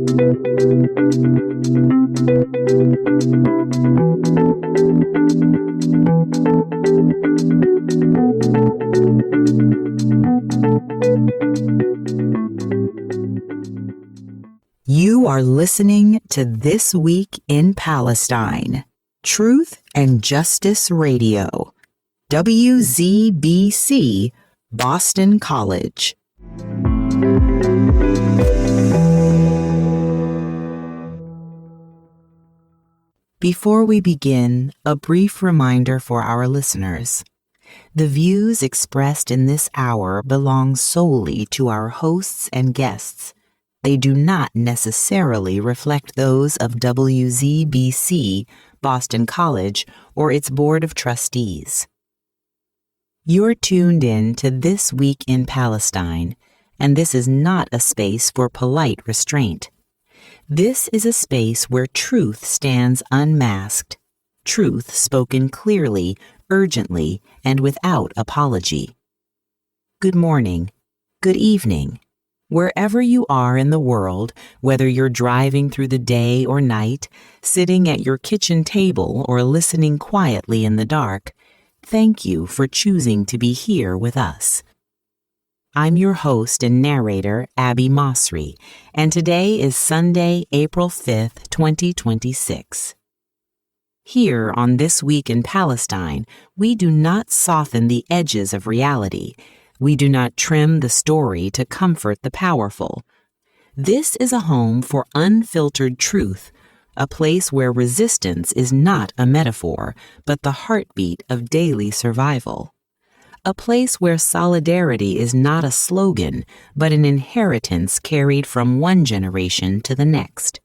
You are listening to This Week in Palestine, Truth and Justice Radio, WZBC, Boston College. Before we begin, a brief reminder for our listeners. The views expressed in this hour belong solely to our hosts and guests. They do not necessarily reflect those of WZBC, Boston College, or its Board of Trustees. You're tuned in to This Week in Palestine, and this is not a space for polite restraint. This is a space where truth stands unmasked, truth spoken clearly, urgently, and without apology. Good morning, good evening. Wherever you are in the world, whether you're driving through the day or night, sitting at your kitchen table, or listening quietly in the dark, thank you for choosing to be here with us. I'm your host and narrator, Abby Mosry, and today is Sunday, April 5th, 2026. Here on This Week in Palestine, we do not soften the edges of reality. We do not trim the story to comfort the powerful. This is a home for unfiltered truth, a place where resistance is not a metaphor, but the heartbeat of daily survival. A place where solidarity is not a slogan, but an inheritance carried from one generation to the next.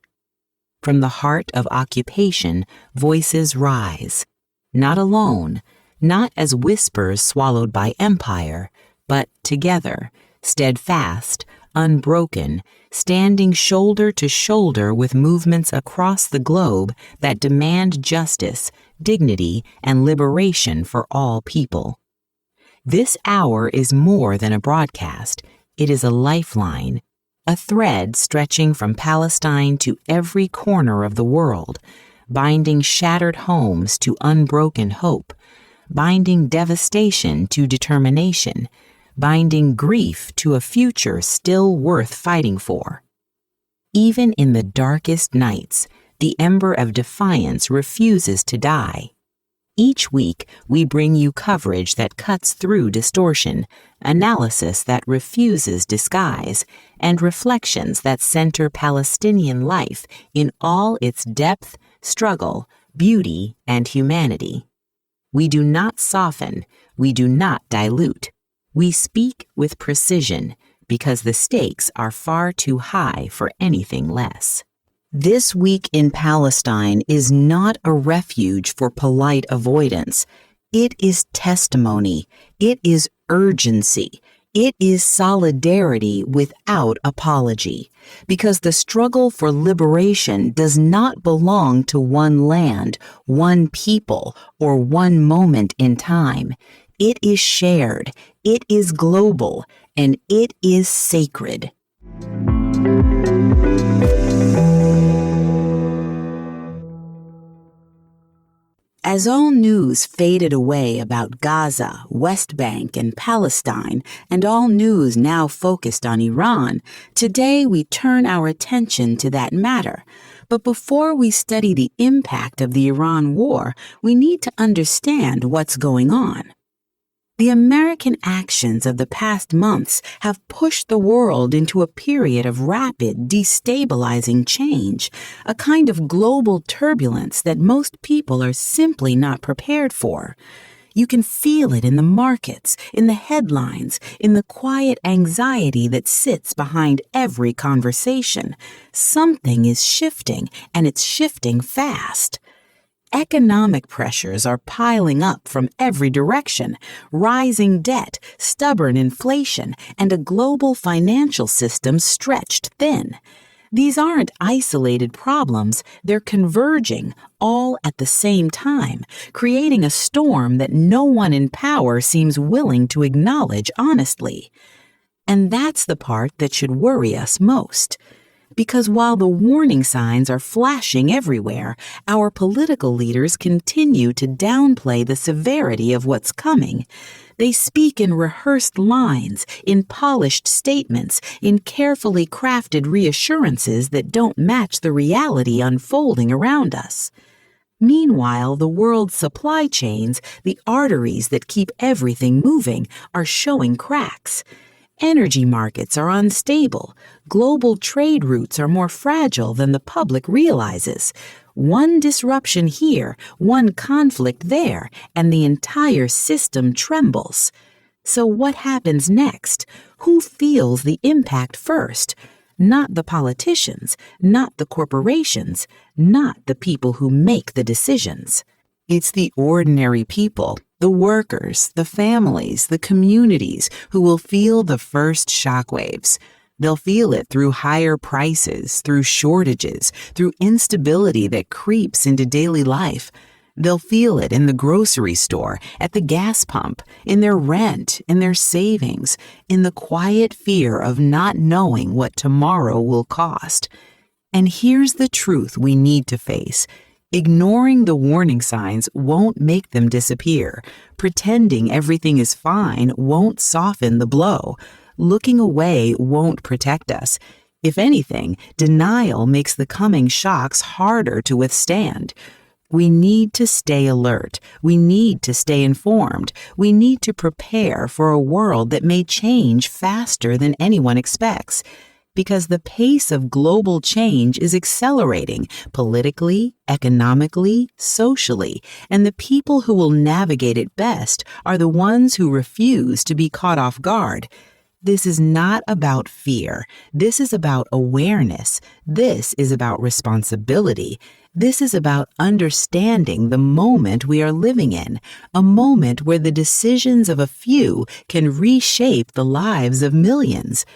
From the heart of occupation, voices rise, not alone, not as whispers swallowed by empire, but together, steadfast, unbroken, standing shoulder to shoulder with movements across the globe that demand justice, dignity, and liberation for all people. This hour is more than a broadcast. It is a lifeline, a thread stretching from Palestine to every corner of the world, binding shattered homes to unbroken hope, binding devastation to determination, binding grief to a future still worth fighting for. Even in the darkest nights, the ember of defiance refuses to die. Each week, we bring you coverage that cuts through distortion, analysis that refuses disguise, and reflections that center Palestinian life in all its depth, struggle, beauty, and humanity. We do not soften, we do not dilute. We speak with precision because the stakes are far too high for anything less. This Week in Palestine is not a refuge for polite avoidance. It is testimony. It is urgency. It is solidarity without apology. Because the struggle for liberation does not belong to one land, one people, or one moment in time. It is shared, it is global, and it is sacred. As all news faded away about Gaza, West Bank, and Palestine, and all news now focused on Iran, today we turn our attention to that matter. But before we study the impact of the Iran war, we need to understand what's going on. The American actions of the past months have pushed the world into a period of rapid, destabilizing change, a kind of global turbulence that most people are simply not prepared for. You can feel it in the markets, in the headlines, in the quiet anxiety that sits behind every conversation. Something is shifting, and it's shifting fast. Economic pressures are piling up from every direction, rising debt, stubborn inflation, and a global financial system stretched thin. These aren't isolated problems, they're converging, all at the same time, creating a storm that no one in power seems willing to acknowledge honestly. And that's the part that should worry us most. Because while the warning signs are flashing everywhere, our political leaders continue to downplay the severity of what's coming. They speak in rehearsed lines, in polished statements, in carefully crafted reassurances that don't match the reality unfolding around us. Meanwhile, the world's supply chains, the arteries that keep everything moving, are showing cracks. Energy markets are unstable. Global trade routes are more fragile than the public realizes. One disruption here, one conflict there, and the entire system trembles. So what happens next? Who feels the impact first? Not the politicians, not the corporations, not the people who make the decisions. It's the ordinary people, the workers, the families, the communities who will feel the first shockwaves. They'll feel it through higher prices, through shortages, through instability that creeps into daily life. They'll feel it in the grocery store, at the gas pump, in their rent, in their savings, in the quiet fear of not knowing what tomorrow will cost. And here's the truth we need to face. Ignoring the warning signs won't make them disappear. Pretending everything is fine won't soften the blow. Looking away won't protect us. If anything, denial makes the coming shocks harder to withstand. We need to stay alert. We need to stay informed. We need to prepare for a world that may change faster than anyone expects. Because the pace of global change is accelerating politically, economically, socially, and the people who will navigate it best are the ones who refuse to be caught off guard. This is not about fear. This is about awareness. This is about responsibility. This is about understanding the moment we are living in, a moment where the decisions of a few can reshape the lives of millions.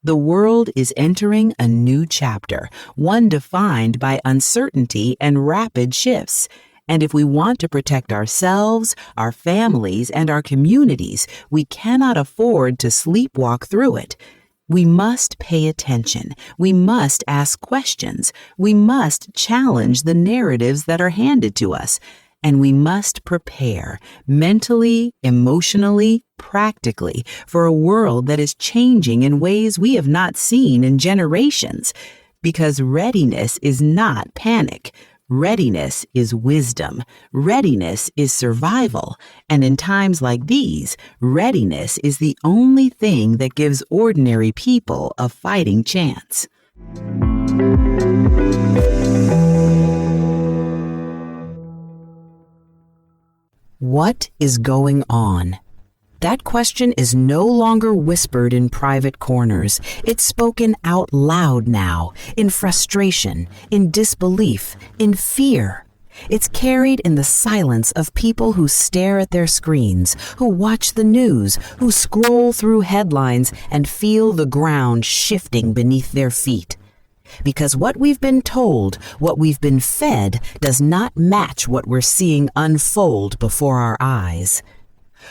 The world is entering a new chapter, one defined by uncertainty and rapid shifts. And if we want to protect ourselves, our families, and our communities, we cannot afford to sleepwalk through it. We must pay attention. We must ask questions. We must challenge the narratives that are handed to us. And we must prepare mentally, emotionally, practically for a world that is changing in ways we have not seen in generations. Because readiness is not panic. Readiness is wisdom. Readiness is survival. And in times like these, readiness is the only thing that gives ordinary people a fighting chance. What is going on? That question is no longer whispered in private corners. It's spoken out loud now, in frustration, in disbelief, in fear. It's carried in the silence of people who stare at their screens, who watch the news, who scroll through headlines and feel the ground shifting beneath their feet. Because what we've been told, what we've been fed, does not match what we're seeing unfold before our eyes.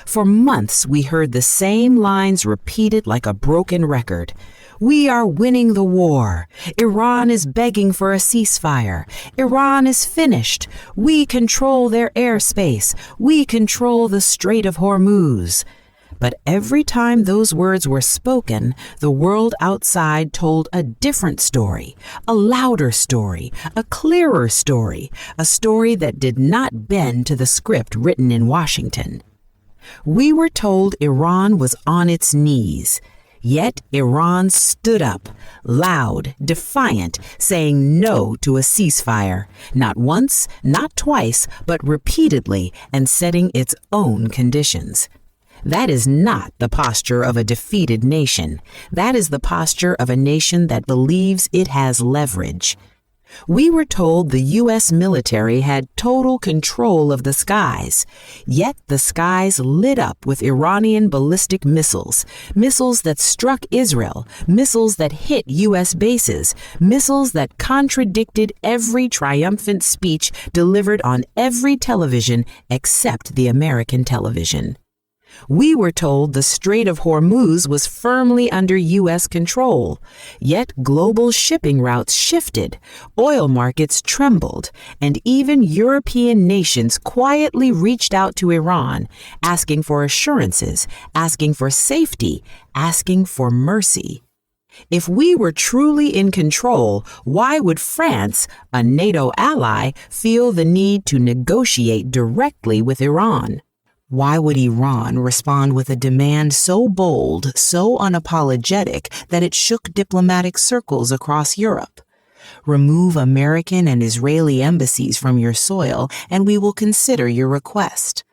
For months, we heard the same lines repeated like a broken record. We are winning the war. Iran is begging for a ceasefire. Iran is finished. We control their airspace. We control the Strait of Hormuz. But every time those words were spoken, the world outside told a different story, a louder story, a clearer story, a story that did not bend to the script written in Washington. We were told Iran was on its knees. Yet Iran stood up, loud, defiant, saying no to a ceasefire, not once, not twice, but repeatedly, and setting its own conditions. That is not the posture of a defeated nation. That is the posture of a nation that believes it has leverage. We were told the U.S. military had total control of the skies, yet the skies lit up with Iranian ballistic missiles, missiles that struck Israel, missiles that hit U.S. bases, missiles that contradicted every triumphant speech delivered on every television except the American television. We were told the Strait of Hormuz was firmly under U.S. control, yet global shipping routes shifted, oil markets trembled, and even European nations quietly reached out to Iran, asking for assurances, asking for safety, asking for mercy. If we were truly in control, why would France, a NATO ally, feel the need to negotiate directly with Iran? Why would Iran respond with a demand so bold, so unapologetic, that it shook diplomatic circles across Europe? Remove American and Israeli embassies from your soil, and we will consider your request.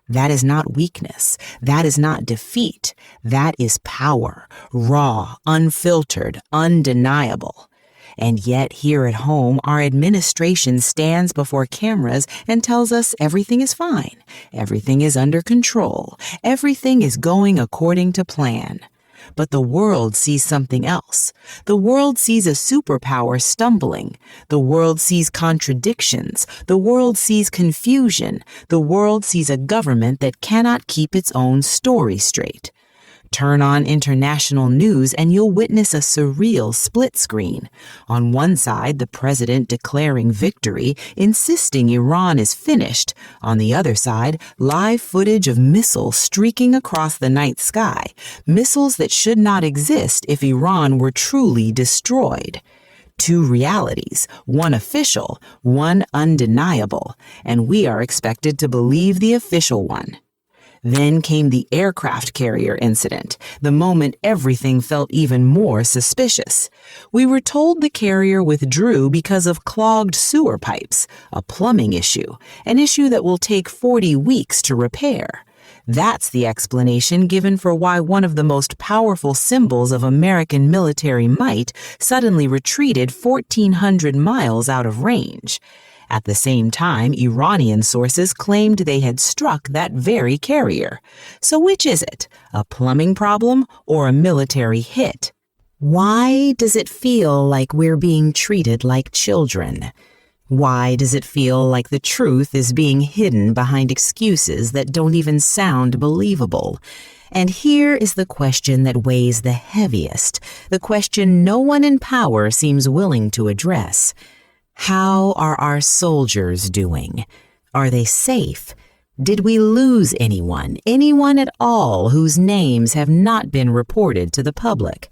That is not weakness. That is not defeat. That is power, raw, unfiltered, undeniable. And yet, here at home, our administration stands before cameras and tells us everything is fine, everything is under control, everything is going according to plan. But the world sees something else. The world sees a superpower stumbling. The world sees contradictions. The world sees confusion. The world sees a government that cannot keep its own story straight. Turn on international news and you'll witness a surreal split screen. On one side, the president declaring victory, insisting Iran is finished. On the other side, live footage of missiles streaking across the night sky, missiles that should not exist if Iran were truly destroyed. Two realities, one official, one undeniable, and we are expected to believe the official one. Then came the aircraft carrier incident, the moment everything felt even more suspicious. We were told the carrier withdrew because of clogged sewer pipes, a plumbing issue, an issue that will take 40 weeks to repair. That's the explanation given for why one of the most powerful symbols of American military might suddenly retreated 1,400 miles out of range. At the same time, Iranian sources claimed they had struck that very carrier. So which is it, a plumbing problem or a military hit? Why does it feel like we're being treated like children? Why does it feel like the truth is being hidden behind excuses that don't even sound believable? And here is the question that weighs the heaviest, the question no one in power seems willing to address. How are our soldiers doing? Are they safe? Did we lose anyone at all whose names have not been reported to the public?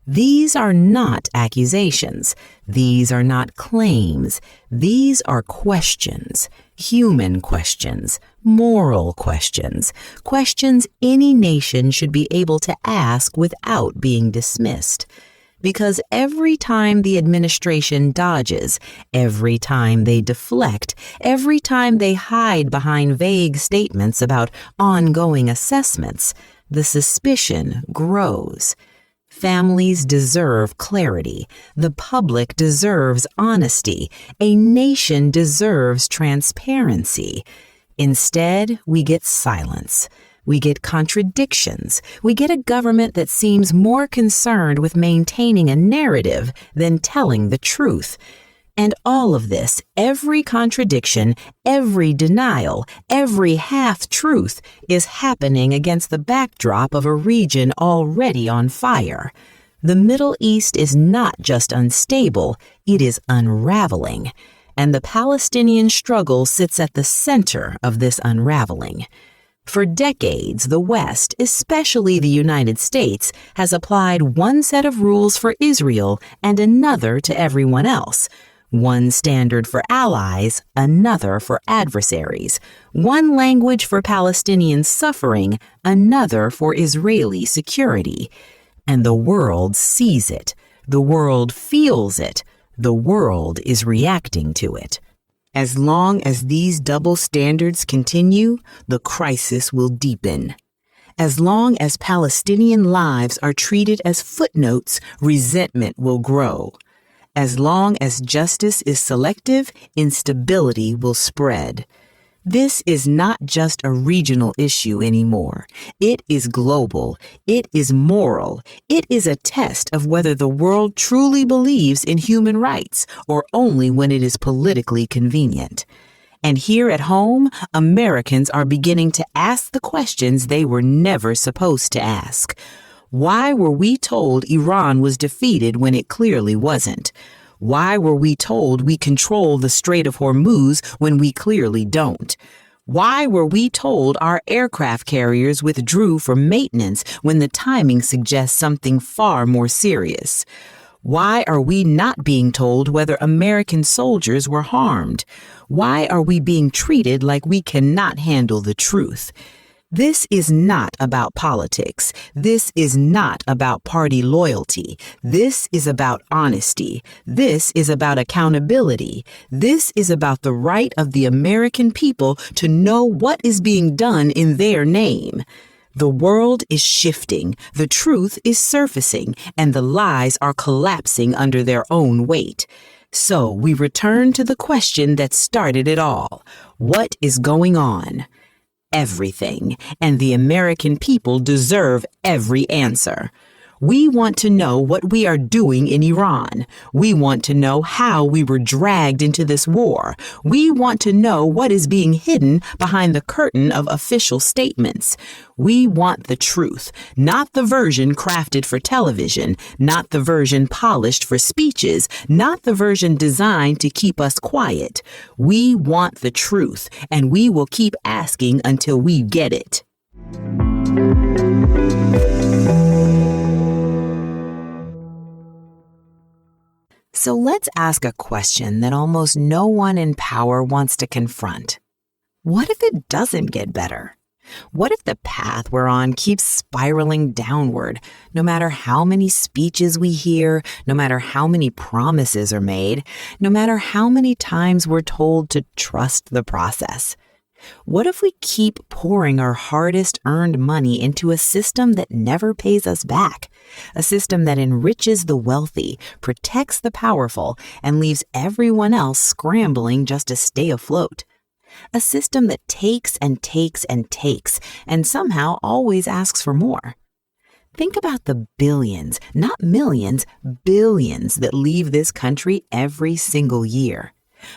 These are not accusations. These are not claims. These are questions, human questions, moral questions, questions any nation should be able to ask without being dismissed. Because every time the administration dodges, every time they deflect, every time they hide behind vague statements about ongoing assessments, the suspicion grows. Families deserve clarity. The public deserves honesty. A nation deserves transparency. Instead, we get silence. We get contradictions. We get a government that seems more concerned with maintaining a narrative than telling the truth. And all of this, every contradiction, every denial, every half-truth is happening against the backdrop of a region already on fire. The Middle East is not just unstable, it is unraveling. And the Palestinian struggle sits at the center of this unraveling. For decades, the West, especially the United States, has applied one set of rules for Israel and another to everyone else. One standard for allies, another for adversaries. One language for Palestinian suffering, another for Israeli security. And the world sees it. The world feels it. The world is reacting to it. As long as these double standards continue, the crisis will deepen. As long as Palestinian lives are treated as footnotes, resentment will grow. As long as justice is selective, instability will spread. This is not just a regional issue anymore. It is global. It is moral. It is a test of whether the world truly believes in human rights or only when it is politically convenient. And here at home, Americans are beginning to ask the questions they were never supposed to ask. Why were we told Iran was defeated when it clearly wasn't? Why were we told we control the Strait of Hormuz when we clearly don't? Why were we told our aircraft carriers withdrew from maintenance when the timing suggests something far more serious? Why are we not being told whether American soldiers were harmed? Why are we being treated like we cannot handle the truth? This is not about politics. This is not about party loyalty. This is about honesty. This is about accountability. This is about the right of the American people to know what is being done in their name. The world is shifting, the truth is surfacing, and the lies are collapsing under their own weight. So we return to the question that started it all. What is going on? Everything, and the American people deserve every answer. We want to know what we are doing in Iran. We want to know how we were dragged into this war. We want to know what is being hidden behind the curtain of official statements. We want the truth, not the version crafted for television, not the version polished for speeches, not the version designed to keep us quiet. We want the truth, and we will keep asking until we get it. So let's ask a question that almost no one in power wants to confront. What if it doesn't get better? What if the path we're on keeps spiraling downward, no matter how many speeches we hear, no matter how many promises are made, no matter how many times we're told to trust the process? What if we keep pouring our hardest earned money into a system that never pays us back? A system that enriches the wealthy, protects the powerful, and leaves everyone else scrambling just to stay afloat? A system that takes and takes and takes, and somehow always asks for more. Think about the billions, not millions, billions that leave this country every single year.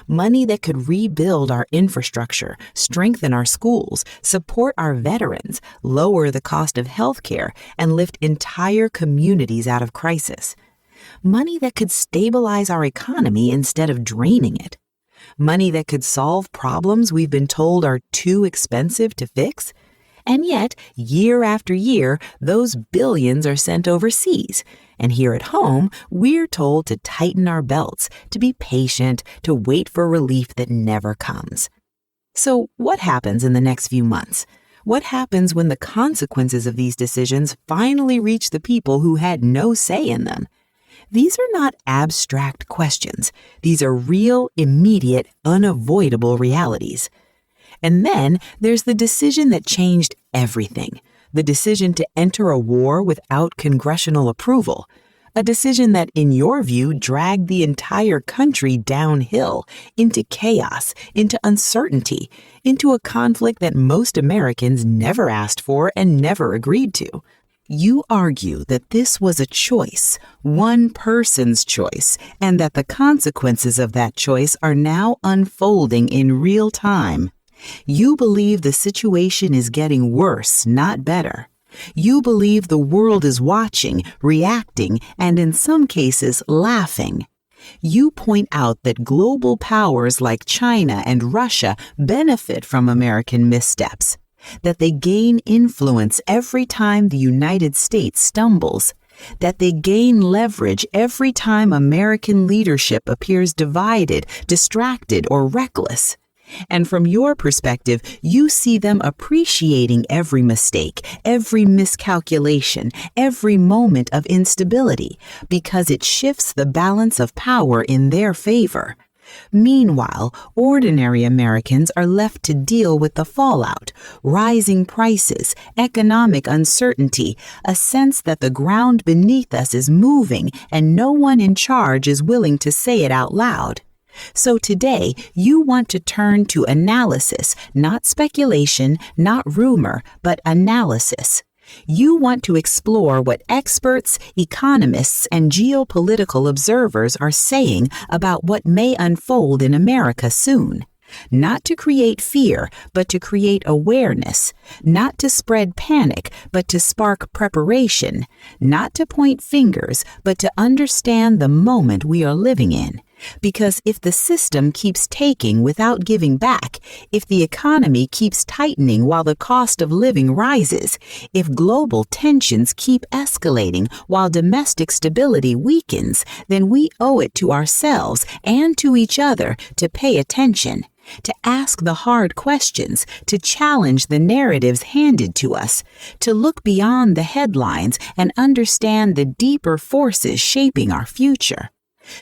Money that could rebuild our infrastructure, strengthen our schools, support our veterans, lower the cost of healthcare, and lift entire communities out of crisis. Money that could stabilize our economy instead of draining it. Money that could solve problems we've been told are too expensive to fix. And yet, year after year, those billions are sent overseas. And here at home, we're told to tighten our belts, to be patient, to wait for relief that never comes. So what happens in the next few months? What happens when the consequences of these decisions finally reach the people who had no say in them? These are not abstract questions. These are real, immediate, unavoidable realities. And then there's the decision that changed everything. The decision to enter a war without congressional approval. A decision that, in your view, dragged the entire country downhill, into chaos, into uncertainty, into a conflict that most Americans never asked for and never agreed to. You argue that this was a choice, one person's choice, and that the consequences of that choice are now unfolding in real time. You believe the situation is getting worse, not better. You believe the world is watching, reacting, and in some cases, laughing. You point out that global powers like China and Russia benefit from American missteps, that they gain influence every time the United States stumbles, that they gain leverage every time American leadership appears divided, distracted, or reckless. And from your perspective, you see them appreciating every mistake, every miscalculation, every moment of instability, because it shifts the balance of power in their favor. Meanwhile, ordinary Americans are left to deal with the fallout, rising prices, economic uncertainty, a sense that the ground beneath us is moving and no one in charge is willing to say it out loud. So today, you want to turn to analysis, not speculation, not rumor, but analysis. You want to explore what experts, economists, and geopolitical observers are saying about what may unfold in America soon. Not to create fear, but to create awareness. Not to spread panic, but to spark preparation. Not to point fingers, but to understand the moment we are living in. Because if the system keeps taking without giving back, if the economy keeps tightening while the cost of living rises, if global tensions keep escalating while domestic stability weakens, then we owe it to ourselves and to each other to pay attention, to ask the hard questions, to challenge the narratives handed to us, to look beyond the headlines and understand the deeper forces shaping our future.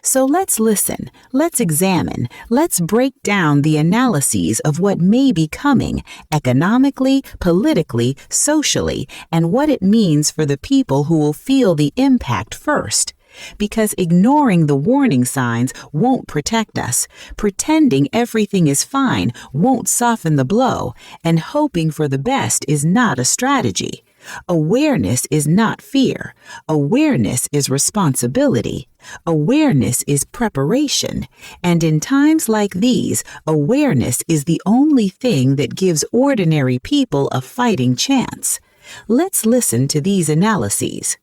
So let's listen, let's examine, let's break down the analyses of what may be coming economically, politically, socially, and what it means for the people who will feel the impact first. Because ignoring the warning signs won't protect us, pretending everything is fine won't soften the blow, and hoping for the best is not a strategy. Awareness is not fear. Awareness is responsibility. Awareness is preparation. And in times like these, awareness is the only thing that gives ordinary people a fighting chance. Let's listen to these analyses.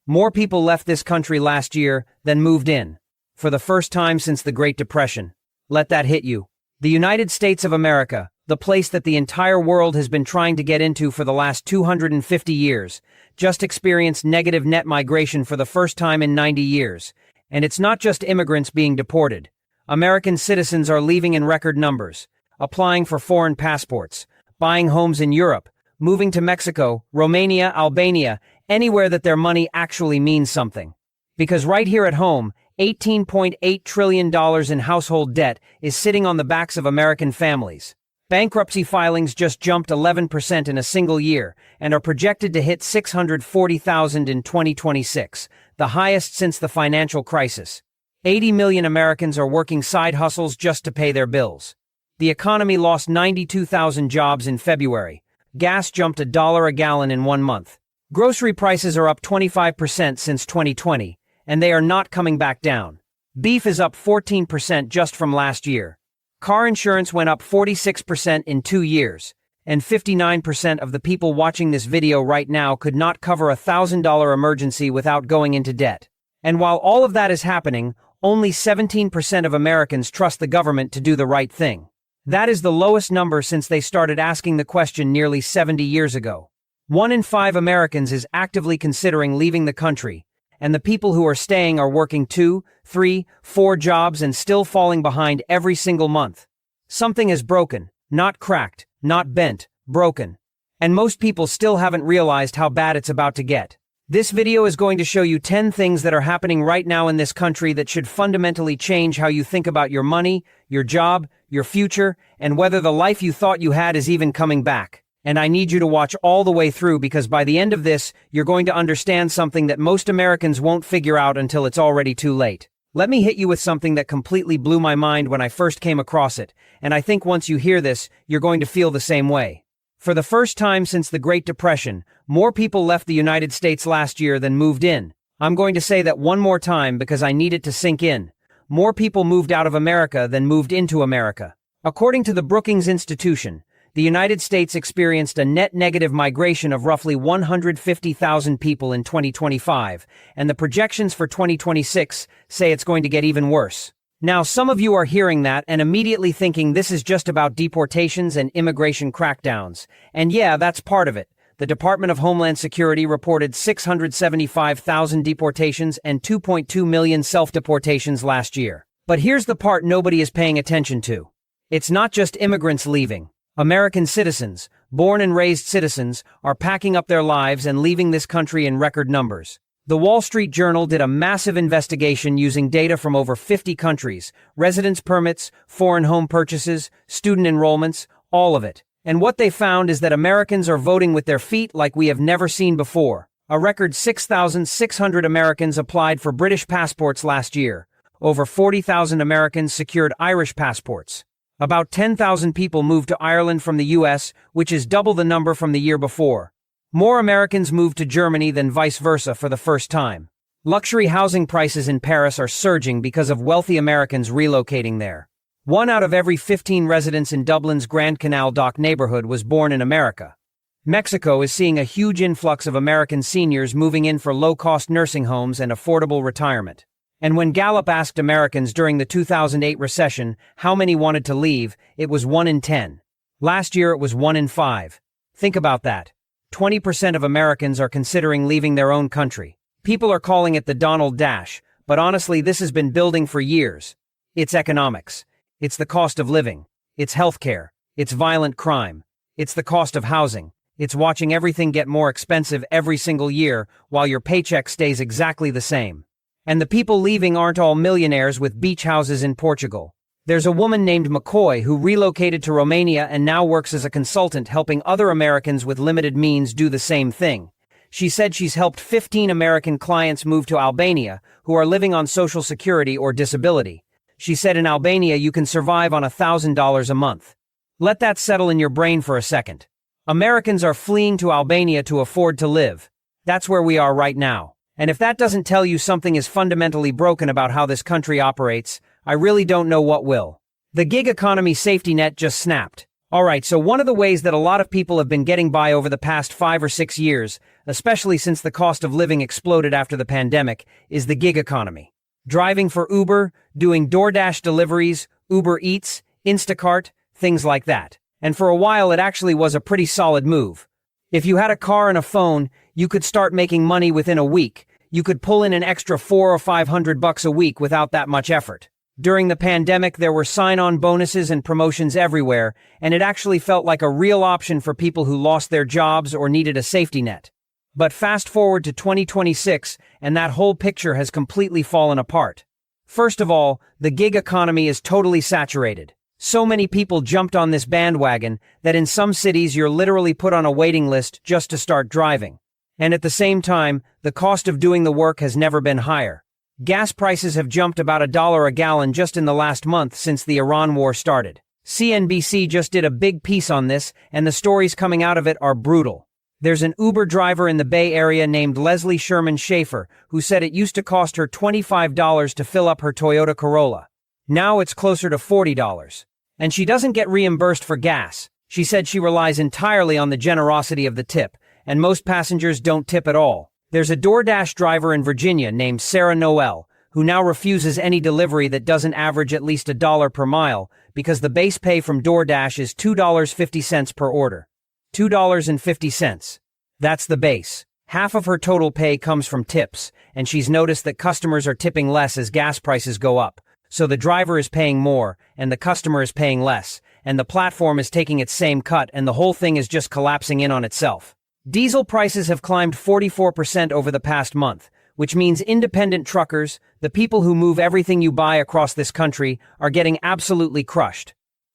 More people left this country last year than moved in, for the first time since the Great Depression. Let that hit you. The United States of America, the place that the entire world has been trying to get into for the last 250 years, just experienced negative net migration for the first time in 90 years. And it's not just immigrants being deported. American citizens are leaving in record numbers, applying for foreign passports, buying homes in Europe, moving to Mexico, Romania, Albania, anywhere that their money actually means something. Because right here at home, $18.8 trillion in household debt is sitting on the backs of American families. Bankruptcy filings just jumped 11% in a single year and are projected to hit 640,000 in 2026, the highest since the financial crisis. 80 million Americans are working side hustles just to pay their bills. The economy lost 92,000 jobs in February. Gas jumped $1 a gallon in 1 month. Grocery prices are up 25% since 2020. And they are not coming back down. Beef is up 14% just from last year. Car insurance went up 46% in 2 years, and 59% of the people watching this video right now could not cover a $1,000 emergency without going into debt. And while all of that is happening, only 17% of Americans trust the government to do the right thing. That is the lowest number since they started asking the question nearly 70 years ago. 1 in 5 Americans is actively considering leaving the country, and the people who are staying are working 2, 3, 4 jobs and still falling behind every single month. Something is broken, not cracked, not bent, broken. And most people still haven't realized how bad it's about to get. This video is going to show you 10 things that are happening right now in this country that should fundamentally change how you think about your money, your job, your future, and whether the life you thought you had is even coming back. And I need you to watch all the way through because by the end of this, you're going to understand something that most Americans won't figure out until it's already too late. Let me hit you with something that completely blew my mind when I first came across it, and I think once you hear this, you're going to feel the same way. For the first time since the Great Depression, more people left the United States last year than moved in. I'm going to say that one more time because I need it to sink in. More people moved out of America than moved into America. According to the Brookings Institution, the United States experienced a net negative migration of roughly 150,000 people in 2025, and the projections for 2026 say it's going to get even worse. Now, some of you are hearing that and immediately thinking this is just about deportations and immigration crackdowns. And yeah, that's part of it. The Department of Homeland Security reported 675,000 deportations and 2.2 million self-deportations last year. But here's the part nobody is paying attention to. It's not just immigrants leaving. American citizens, born and raised citizens, are packing up their lives and leaving this country in record numbers. The Wall Street Journal did a massive investigation using data from over 50 countries, residence permits, foreign home purchases, student enrollments, all of it. And what they found is that Americans are voting with their feet like we have never seen before. A record 6,600 Americans applied for British passports last year. Over 40,000 Americans secured Irish passports. About 10,000 people moved to Ireland from the US, which is double the number from the year before. More Americans moved to Germany than vice versa for the first time. Luxury housing prices in Paris are surging because of wealthy Americans relocating there. 1 out of every 15 residents in Dublin's Grand Canal Dock neighborhood was born in America. Mexico is seeing a huge influx of American seniors moving in for low-cost nursing homes and affordable retirement. And when Gallup asked Americans during the 2008 recession how many wanted to leave, it was 1 in 10. Last year it was 1 in 5. Think about that. 20% of Americans are considering leaving their own country. People are calling it the Donald Dash, but honestly this has been building for years. It's economics. It's the cost of living. It's healthcare. It's violent crime. It's the cost of housing. It's watching everything get more expensive every single year while your paycheck stays exactly the same. And the people leaving aren't all millionaires with beach houses in Portugal. There's a woman named McCoy who relocated to Romania and now works as a consultant helping other Americans with limited means do the same thing. She said she's helped 15 American clients move to Albania who are living on Social Security or disability. She said in Albania you can survive on $1,000 a month. Let that settle in your brain for a second. Americans are fleeing to Albania to afford to live. That's where we are right now. And if that doesn't tell you something is fundamentally broken about how this country operates, I really don't know what will. The gig economy safety net just snapped. Alright, so one of the ways that a lot of people have been getting by over the past 5 or 6 years, especially since the cost of living exploded after the pandemic, is the gig economy. Driving for Uber, doing DoorDash deliveries, Uber Eats, Instacart, things like that. And for a while it actually was a pretty solid move. If you had a car and a phone, you could start making money within a week. You could pull in an extra $400 or $500 a week without that much effort. During the pandemic, there were sign-on bonuses and promotions everywhere, and it actually felt like a real option for people who lost their jobs or needed a safety net. But fast forward to 2026, and that whole picture has completely fallen apart. First of all, the gig economy is totally saturated. So many people jumped on this bandwagon that in some cities you're literally put on a waiting list just to start driving. And at the same time, the cost of doing the work has never been higher. Gas prices have jumped about $1 a gallon just in the last month since the Iran war started. CNBC just did a big piece on this, and the stories coming out of it are brutal. There's an Uber driver in the Bay Area named Leslie Sherman Schaefer who said it used to cost her $25 to fill up her Toyota Corolla. Now it's closer to $40. And she doesn't get reimbursed for gas. She said she relies entirely on the generosity of the tip, and most passengers don't tip at all. There's a DoorDash driver in Virginia named Sarah Noel, who now refuses any delivery that doesn't average at least $1 per mile because the base pay from DoorDash is $2.50 per order. $2.50. That's the base. Half of her total pay comes from tips, and she's noticed that customers are tipping less as gas prices go up. So the driver is paying more, and the customer is paying less, and the platform is taking its same cut, and the whole thing is just collapsing in on itself. Diesel prices have climbed 44% over the past month, which means independent truckers, the people who move everything you buy across this country, are getting absolutely crushed.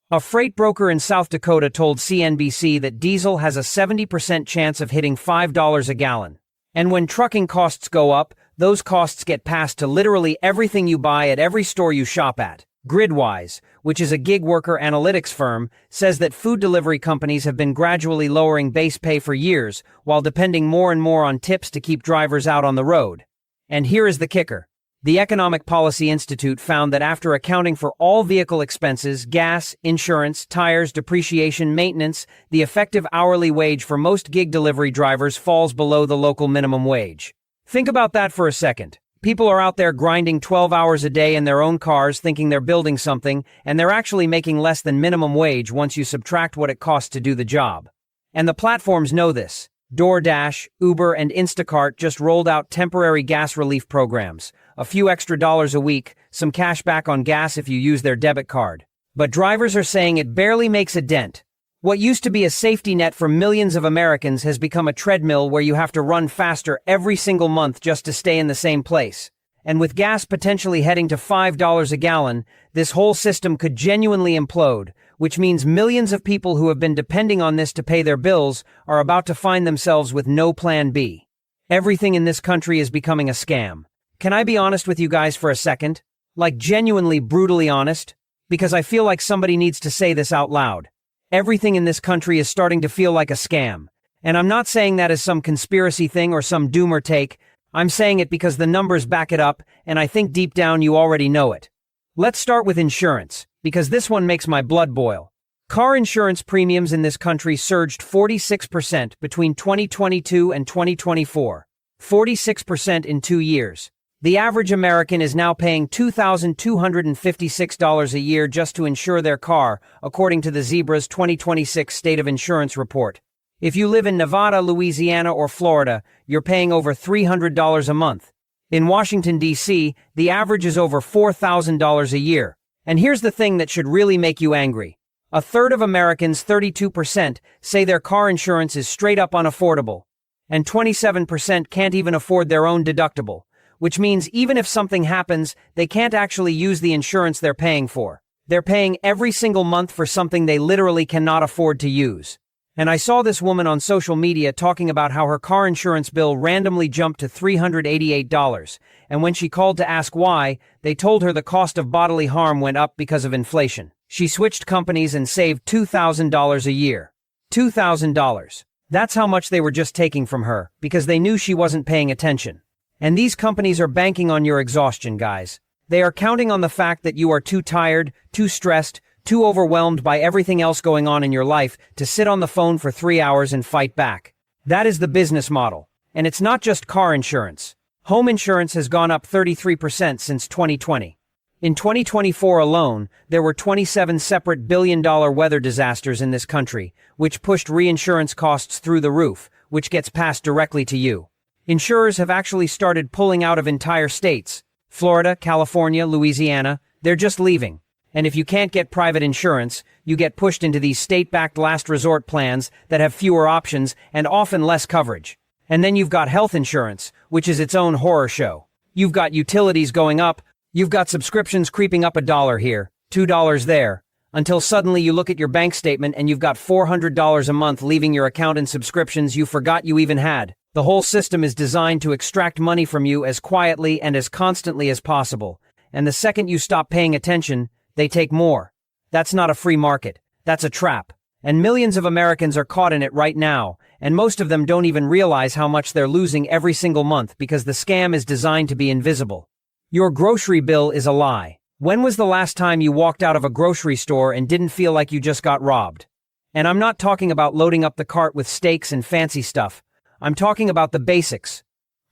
A freight broker in South Dakota told CNBC that diesel has a 70% chance of hitting $5 a gallon. And when trucking costs go up, those costs get passed to literally everything you buy at every store you shop at. Gridwise, which is a gig worker analytics firm, says that food delivery companies have been gradually lowering base pay for years while depending more and more on tips to keep drivers out on the road. And here is the kicker. The Economic Policy Institute found that after accounting for all vehicle expenses, gas, insurance, tires, depreciation, maintenance, the effective hourly wage for most gig delivery drivers falls below the local minimum wage. Think about that for a second. People are out there grinding 12 hours a day in their own cars thinking they're building something, and they're actually making less than minimum wage once you subtract what it costs to do the job. And the platforms know this. DoorDash, Uber, and Instacart just rolled out temporary gas relief programs, a few extra dollars a week, some cash back on gas if you use their debit card. But drivers are saying it barely makes a dent. What used to be a safety net for millions of Americans has become a treadmill where you have to run faster every single month just to stay in the same place. And with gas potentially heading to $5 a gallon, this whole system could genuinely implode, which means millions of people who have been depending on this to pay their bills are about to find themselves with no plan B. Everything in this country is becoming a scam. Can I be honest with you guys for a second? Like genuinely brutally honest? Because I feel like somebody needs to say this out loud. Everything in this country is starting to feel like a scam. And I'm not saying that as some conspiracy thing or some doomer take. I'm saying it because the numbers back it up, and I think deep down you already know it. Let's start with insurance, because this one makes my blood boil. Car insurance premiums in this country surged 46% between 2022 and 2024. 46% in 2 years. The average American is now paying $2,256 a year just to insure their car, according to the Zebra's 2026 State of Insurance Report. If you live in Nevada, Louisiana, or Florida, you're paying over $300 a month. In Washington, D.C., the average is over $4,000 a year. And here's the thing that should really make you angry. A third of Americans, 32%, say their car insurance is straight up unaffordable. And 27% can't even afford their own deductible, which means even if something happens, they can't actually use the insurance they're paying for. They're paying every single month for something they literally cannot afford to use. And I saw this woman on social media talking about how her car insurance bill randomly jumped to $388, and when she called to ask why, they told her the cost of bodily harm went up because of inflation. She switched companies and saved $2,000 a year. $2,000. That's how much they were just taking from her, because they knew she wasn't paying attention. And these companies are banking on your exhaustion, guys. They are counting on the fact that you are too tired, too stressed, too overwhelmed by everything else going on in your life to sit on the phone for 3 hours and fight back. That is the business model. And it's not just car insurance. Home insurance has gone up 33% since 2020. In 2024 alone, there were 27 separate billion-dollar weather disasters in this country, which pushed reinsurance costs through the roof, which gets passed directly to you. Insurers have actually started pulling out of entire states. Florida, California, Louisiana, they're just leaving. And if you can't get private insurance, you get pushed into these state-backed last resort plans that have fewer options and often less coverage. And then you've got health insurance, which is its own horror show. You've got utilities going up, you've got subscriptions creeping up $1 here, $2 there, until suddenly you look at your bank statement and you've got $400 a month leaving your account in subscriptions you forgot you even had. The whole system is designed to extract money from you as quietly and as constantly as possible. And the second you stop paying attention, they take more. That's not a free market. That's a trap. And millions of Americans are caught in it right now, and most of them don't even realize how much they're losing every single month because the scam is designed to be invisible. Your grocery bill is a lie. When was the last time you walked out of a grocery store and didn't feel like you just got robbed? And I'm not talking about loading up the cart with steaks and fancy stuff. I'm talking about the basics.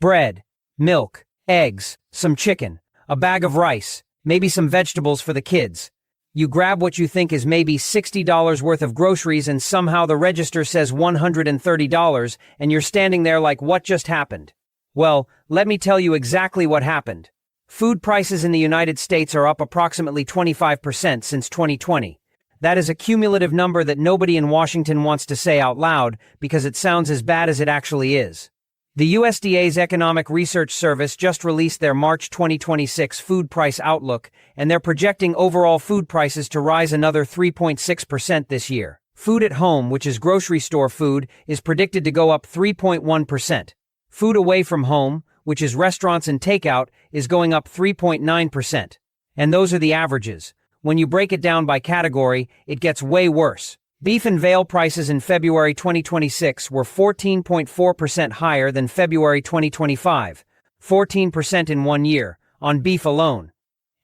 Bread, milk, eggs, some chicken, a bag of rice, maybe some vegetables for the kids. You grab what you think is maybe $60 worth of groceries and somehow the register says $130 and you're standing there like, what just happened? Well, let me tell you exactly what happened. Food prices in the United States are up approximately 25% since 2020. That is a cumulative number that nobody in Washington wants to say out loud because it sounds as bad as it actually is. The USDA's Economic Research Service just released their March 2026 food price outlook, and they're projecting overall food prices to rise another 3.6% this year. Food at home, which is grocery store food, is predicted to go up 3.1%. Food away from home, which is restaurants and takeout, is going up 3.9%. And those are the averages. When you break it down by category, it gets way worse. Beef and veal prices in February 2026 were 14.4% higher than February 2025, 14% in 1 year, on beef alone.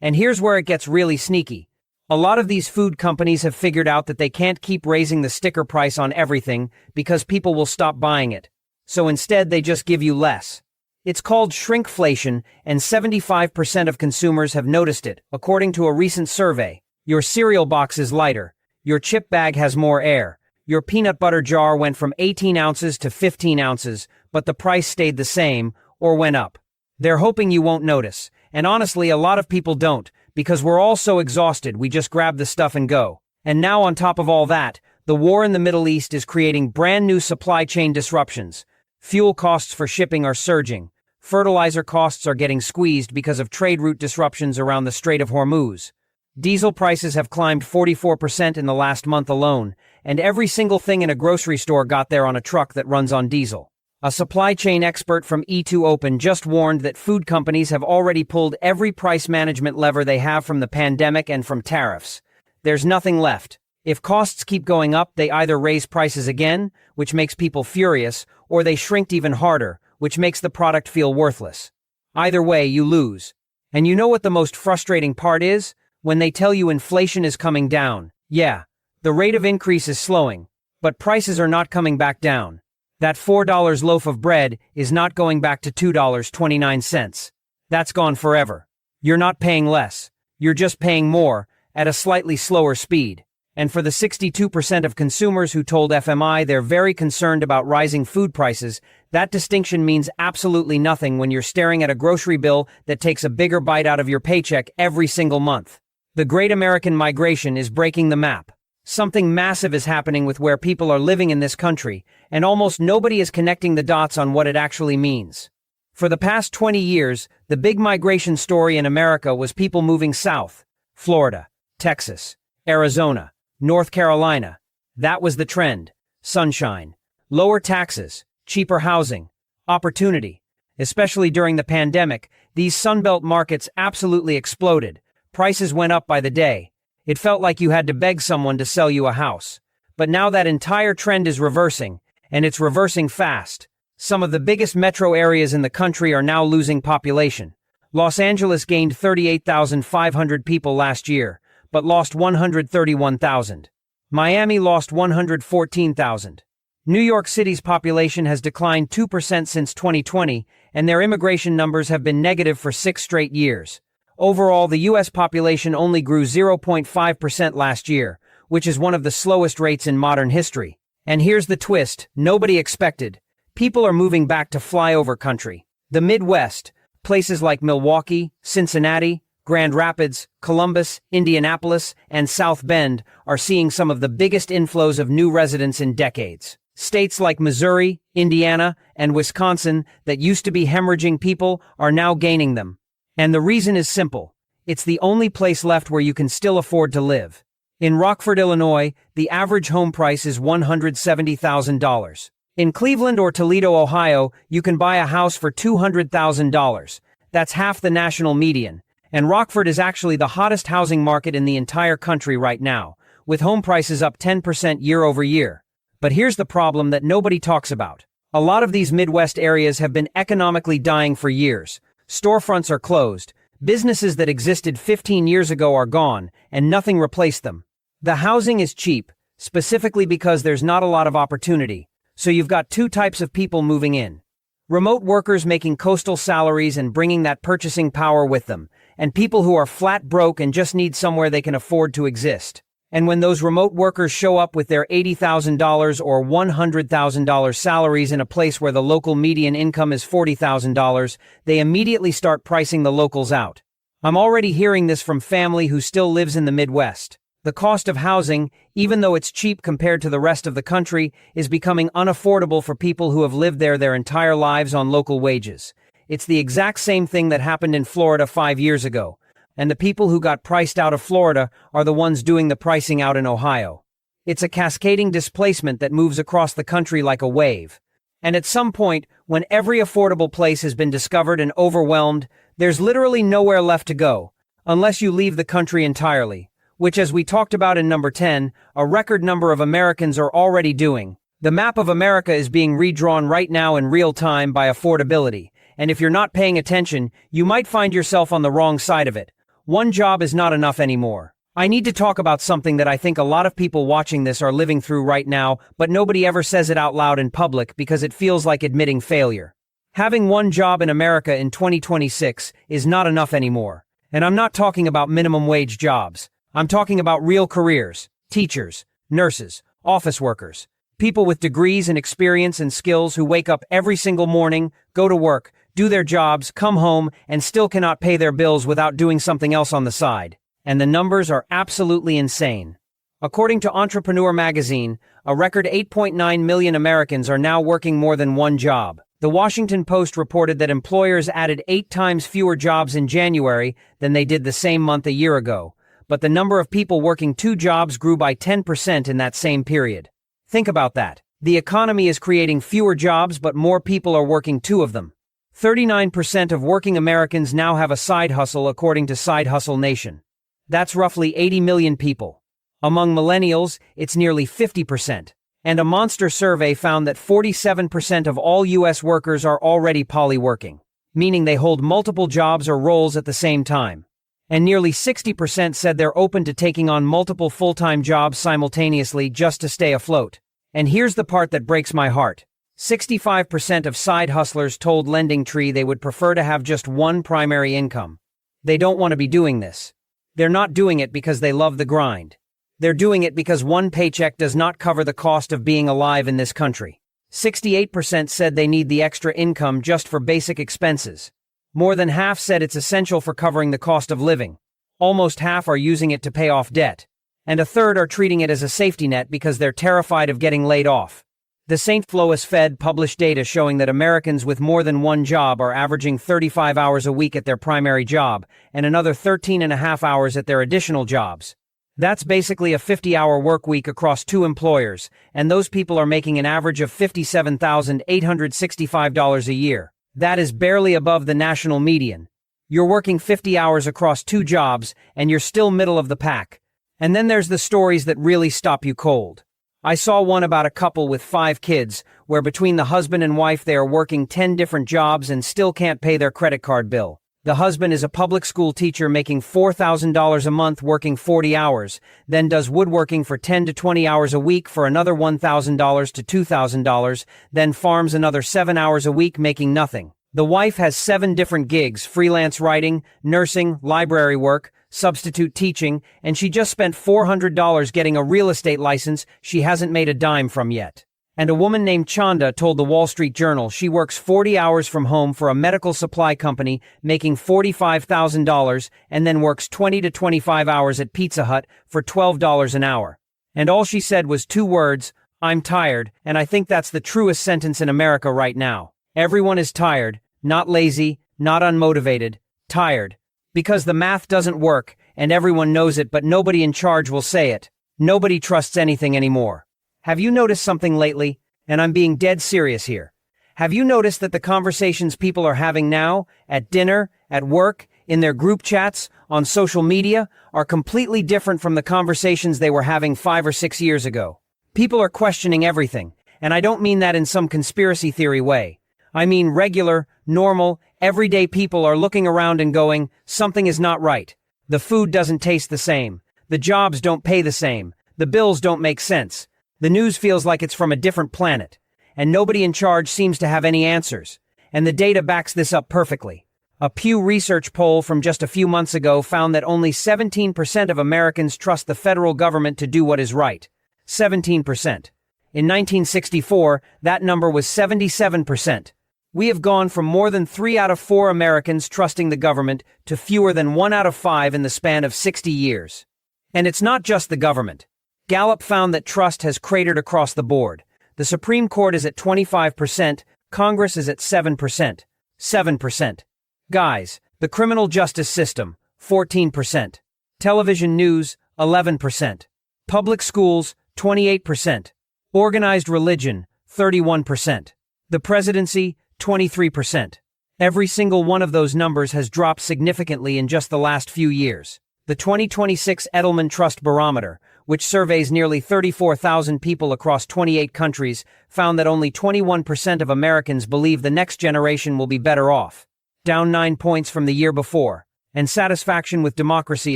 And here's where it gets really sneaky. A lot of these food companies have figured out that they can't keep raising the sticker price on everything because people will stop buying it. So instead they just give you less. It's called shrinkflation, and 75% of consumers have noticed it, according to a recent survey. Your cereal box is lighter. Your chip bag has more air. Your peanut butter jar went from 18 ounces to 15 ounces, but the price stayed the same, or went up. They're hoping you won't notice, and honestly a lot of people don't, because we're all so exhausted we just grab the stuff and go. And now on top of all that, the war in the Middle East is creating brand new supply chain disruptions. Fuel costs for shipping are surging. Fertilizer costs are getting squeezed because of trade route disruptions around the Strait of Hormuz. Diesel prices have climbed 44% in the last month alone, and every single thing in a grocery store got there on a truck that runs on diesel. A supply chain expert from E2Open just warned that food companies have already pulled every price management lever they have from the pandemic and from tariffs. There's nothing left. If costs keep going up, they either raise prices again, which makes people furious, or they shrink even harder, which makes the product feel worthless. Either way, you lose. And you know what the most frustrating part is? When they tell you inflation is coming down. Yeah, the rate of increase is slowing, but prices are not coming back down. That $4 loaf of bread is not going back to $2.29. That's gone forever. You're not paying less. You're just paying more, at a slightly slower speed. And for the 62% of consumers who told FMI they're very concerned about rising food prices, that distinction means absolutely nothing when you're staring at a grocery bill that takes a bigger bite out of your paycheck every single month. The Great American Migration is breaking the map. Something massive is happening with where people are living in this country, and almost nobody is connecting the dots on what it actually means. For the past 20 years, the big migration story in America was people moving south. Florida, Texas, Arizona, North Carolina. That was the trend. Sunshine. Lower taxes, cheaper housing, opportunity. Especially during the pandemic, these Sunbelt markets absolutely exploded. Prices went up by the day. It felt like you had to beg someone to sell you a house. But now that entire trend is reversing, and it's reversing fast. Some of the biggest metro areas in the country are now losing population. Los Angeles gained 38,500 people last year, but lost 131,000. Miami lost 114,000. New York City's population has declined 2% since 2020, and their immigration numbers have been negative for 6 straight years. Overall, the U.S. population only grew 0.5% last year, which is one of the slowest rates in modern history. And here's the twist nobody expected. People are moving back to flyover country. The Midwest, places like Milwaukee, Cincinnati, Grand Rapids, Columbus, Indianapolis, and South Bend are seeing some of the biggest inflows of new residents in decades. States like Missouri, Indiana, and Wisconsin that used to be hemorrhaging people are now gaining them. And the reason is simple. It's the only place left where you can still afford to live. In Rockford, Illinois, the average home price is $170,000. In Cleveland or Toledo, Ohio, you can buy a house for $200,000. That's half the national median. And Rockford is actually the hottest housing market in the entire country right now, with home prices up 10% year over year. But here's the problem that nobody talks about. A lot of these Midwest areas have been economically dying for years. Storefronts are closed, businesses that existed 15 years ago are gone, and nothing replaced them. The housing is cheap, specifically because there's not a lot of opportunity, so you've got 2 types of people moving in. Remote workers making coastal salaries and bringing that purchasing power with them, and people who are flat broke and just need somewhere they can afford to exist. And when those remote workers show up with their $80,000 or $100,000 salaries in a place where the local median income is $40,000, they immediately start pricing the locals out. I'm already hearing this from family who still lives in the Midwest. The cost of housing, even though it's cheap compared to the rest of the country, is becoming unaffordable for people who have lived there their entire lives on local wages. It's the exact same thing that happened in Florida 5 years ago. And the people who got priced out of Florida are the ones doing the pricing out in Ohio. It's a cascading displacement that moves across the country like a wave. And at some point, when every affordable place has been discovered and overwhelmed, there's literally nowhere left to go, unless you leave the country entirely, which, as we talked about in number 10, a record number of Americans are already doing. The map of America is being redrawn right now in real time by affordability, and if you're not paying attention, you might find yourself on the wrong side of it. One job is not enough anymore. I need to talk about something that I think a lot of people watching this are living through right now, but nobody ever says it out loud in public because it feels like admitting failure. Having one job in America in 2026 is not enough anymore. And I'm not talking about minimum wage jobs. I'm talking about real careers, teachers, nurses, office workers, people with degrees and experience and skills who wake up every single morning, go to work, do their jobs, come home, and still cannot pay their bills without doing something else on the side. And the numbers are absolutely insane. According to Entrepreneur magazine, a record 8.9 million Americans are now working more than one job. The Washington Post reported that employers added 8 times fewer jobs in January than they did the same month a year ago, but the number of people working 2 jobs grew by 10% in that same period. Think about that. The economy is creating fewer jobs, but more people are working 2 of them. 39% of working Americans now have a side hustle, according to Side Hustle Nation. That's roughly 80 million people. Among millennials, it's nearly 50%. And a monster survey found that 47% of all U.S. workers are already polyworking, meaning they hold multiple jobs or roles at the same time. And nearly 60% said they're open to taking on multiple full-time jobs simultaneously just to stay afloat. And here's the part that breaks my heart. 65% of side hustlers told LendingTree they would prefer to have just one primary income. They don't want to be doing this. They're not doing it because they love the grind. They're doing it because one paycheck does not cover the cost of being alive in this country. 68% said they need the extra income just for basic expenses. More than half said it's essential for covering the cost of living. Almost half are using it to pay off debt. And a third are treating it as a safety net because they're terrified of getting laid off. The St. Louis Fed published data showing that Americans with more than one job are averaging 35 hours a week at their primary job and another 13.5 hours at their additional jobs. That's basically a 50-hour work week across two employers, and those people are making an average of $57,865 a year. That is barely above the national median. You're working 50 hours across two jobs, and you're still middle of the pack. And then there's the stories that really stop you cold. I saw one about a couple with 5 kids, where between the husband and wife they are working 10 different jobs and still can't pay their credit card bill. The husband is a public school teacher making $4,000 a month working 40 hours, then does woodworking for 10 to 20 hours a week for another $1,000 to $2,000, then farms another 7 hours a week making nothing. The wife has 7 different gigs: freelance writing, nursing, library work, substitute teaching, and she just spent $400 getting a real estate license she hasn't made a dime from yet. And a woman named Chanda told the Wall Street Journal she works 40 hours from home for a medical supply company making $45,000 and then works 20 to 25 hours at Pizza Hut for $12 an hour. And all she said was 2 words, "I'm tired," and I think that's the truest sentence in America right now. Everyone is tired, not lazy, not unmotivated, tired. Because the math doesn't work, and everyone knows it, but nobody in charge will say it. Nobody trusts anything anymore. Have you noticed something lately? And I'm being dead serious here. Have you noticed that the conversations people are having now, at dinner, at work, in their group chats, on social media, are completely different from the conversations they were having 5 or 6 years ago? People are questioning everything, and I don't mean that in some conspiracy theory way. I mean regular, normal, everyday people are looking around and going, something is not right. The food doesn't taste the same. The jobs don't pay the same. The bills don't make sense. The news feels like it's from a different planet. And nobody in charge seems to have any answers. And the data backs this up perfectly. A Pew Research poll from just a few months ago found that only 17% of Americans trust the federal government to do what is right. 17%. In 1964, that number was 77%. We have gone from more than 3 out of 4 Americans trusting the government to fewer than 1 out of 5 in the span of 60 years. And it's not just the government. Gallup found that trust has cratered across the board. The Supreme Court is at 25%, Congress is at 7%. 7%. Guys, the criminal justice system, 14%. Television news, 11%. Public schools, 28%. Organized religion, 31%. The presidency, 23%. Every single one of those numbers has dropped significantly in just the last few years. The 2026 Edelman Trust Barometer, which surveys nearly 34,000 people across 28 countries, found that only 21% of Americans believe the next generation will be better off, down 9 points from the year before, and satisfaction with democracy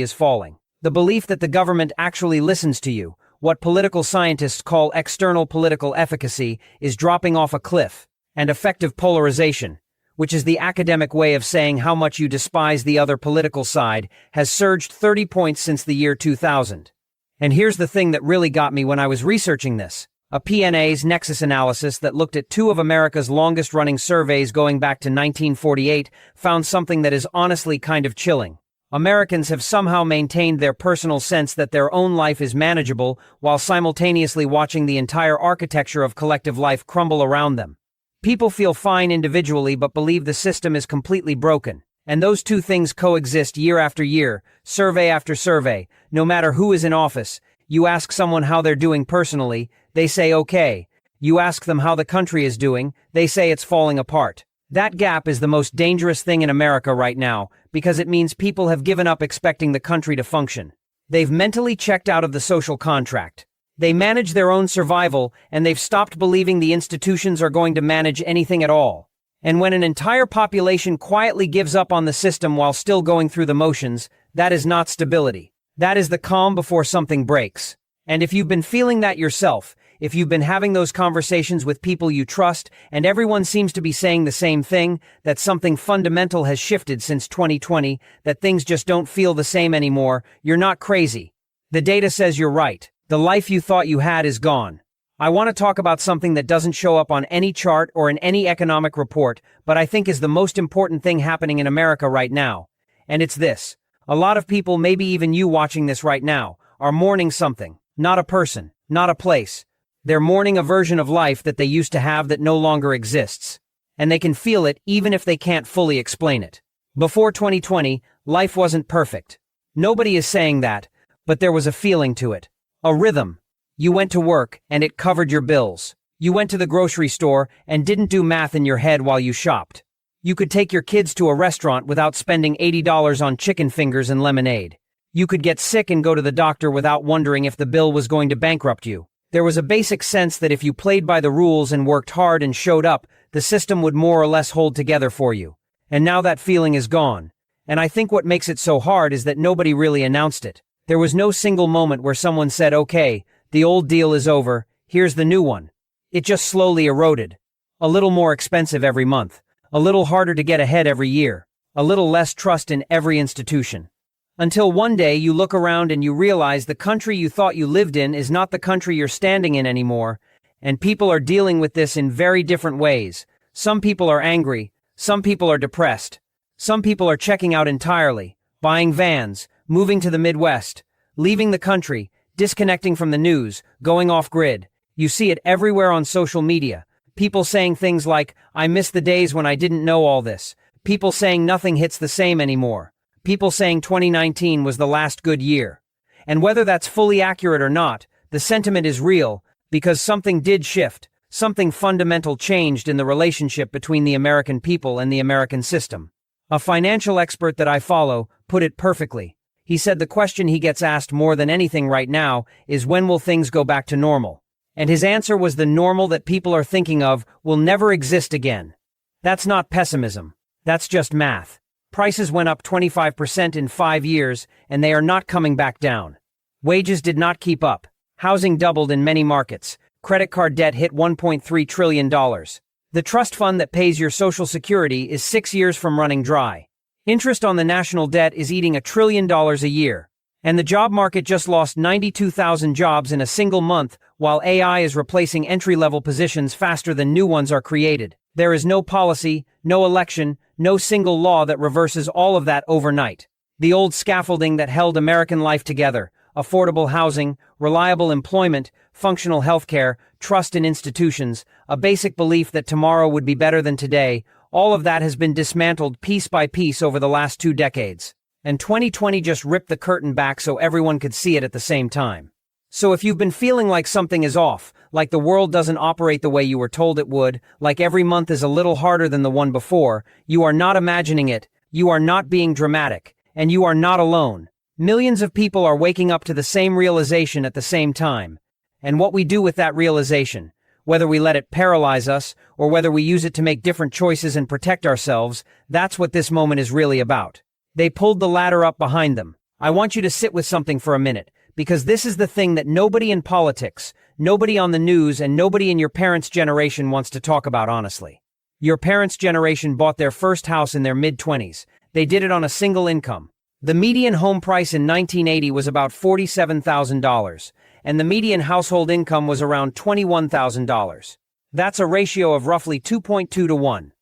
is falling. The belief that the government actually listens to you, what political scientists call external political efficacy, is dropping off a cliff. And effective polarization, which is the academic way of saying how much you despise the other political side, has surged 30 points since the year 2000. And here's the thing that really got me when I was researching this. A PNA's Nexus analysis that looked at 2 of America's longest-running surveys going back to 1948 found something that is honestly kind of chilling. Americans have somehow maintained their personal sense that their own life is manageable while simultaneously watching the entire architecture of collective life crumble around them. People feel fine individually but believe the system is completely broken. And those two things coexist year after year, survey after survey. No matter who is in office, you ask someone how they're doing personally, they say okay. You ask them how the country is doing, they say it's falling apart. That gap is the most dangerous thing in America right now, because it means people have given up expecting the country to function. They've mentally checked out of the social contract. They manage their own survival, and they've stopped believing the institutions are going to manage anything at all. And when an entire population quietly gives up on the system while still going through the motions, that is not stability. That is the calm before something breaks. And if you've been feeling that yourself, if you've been having those conversations with people you trust, and everyone seems to be saying the same thing, that something fundamental has shifted since 2020, that things just don't feel the same anymore, you're not crazy. The data says you're right. The life you thought you had is gone. I want to talk about something that doesn't show up on any chart or in any economic report, but I think is the most important thing happening in America right now. And it's this. A lot of people, maybe even you watching this right now, are mourning something. Not a person, not a place. They're mourning a version of life that they used to have that no longer exists. And they can feel it even if they can't fully explain it. Before 2020, life wasn't perfect. Nobody is saying that, but there was a feeling to it. A rhythm. You went to work, and it covered your bills. You went to the grocery store, and didn't do math in your head while you shopped. You could take your kids to a restaurant without spending $80 on chicken fingers and lemonade. You could get sick and go to the doctor without wondering if the bill was going to bankrupt you. There was a basic sense that if you played by the rules and worked hard and showed up, the system would more or less hold together for you. And now that feeling is gone. And I think what makes it so hard is that nobody really announced it. There was no single moment where someone said, okay, the old deal is over, here's the new one. It just slowly eroded. A little more expensive every month. A little harder to get ahead every year. A little less trust in every institution. Until one day you look around and you realize the country you thought you lived in is not the country you're standing in anymore, and people are dealing with this in very different ways. Some people are angry, some people are depressed, some people are checking out entirely, buying vans, moving to the Midwest, leaving the country, disconnecting from the news, going off-grid. You see it everywhere on social media. People saying things like, I miss the days when I didn't know all this. People saying nothing hits the same anymore. People saying 2019 was the last good year. And whether that's fully accurate or not, the sentiment is real, because something did shift, something fundamental changed in the relationship between the American people and the American system. A financial expert that I follow put it perfectly. He said the question he gets asked more than anything right now is when will things go back to normal? And his answer was the normal that people are thinking of will never exist again. That's not pessimism. That's just math. Prices went up 25% in 5 years, and they are not coming back down. Wages did not keep up. Housing doubled in many markets. Credit card debt hit $1.3 trillion. The trust fund that pays your Social Security is 6 years from running dry. Interest on the national debt is eating $1 trillion a year. And the job market just lost 92,000 jobs in a single month, while AI is replacing entry-level positions faster than new ones are created. There is no policy, no election, no single law that reverses all of that overnight. The old scaffolding that held American life together, affordable housing, reliable employment, functional healthcare, trust in institutions, a basic belief that tomorrow would be better than today, all of that has been dismantled piece by piece over the last 2 decades. And 2020 just ripped the curtain back so everyone could see it at the same time. So if you've been feeling like something is off, like the world doesn't operate the way you were told it would, like every month is a little harder than the one before, you are not imagining it, you are not being dramatic, and you are not alone. Millions of people are waking up to the same realization at the same time. And what we do with that realization, whether we let it paralyze us, or whether we use it to make different choices and protect ourselves, that's what this moment is really about. They pulled the ladder up behind them. I want you to sit with something for a minute, because this is the thing that nobody in politics, nobody on the news, and nobody in your parents' generation wants to talk about honestly. Your parents' generation bought their first house in their mid-20s. They did it on a single income. The median home price in 1980 was about $47,000, and the median household income was around $21,000. That's a ratio of roughly 2.2 to 1.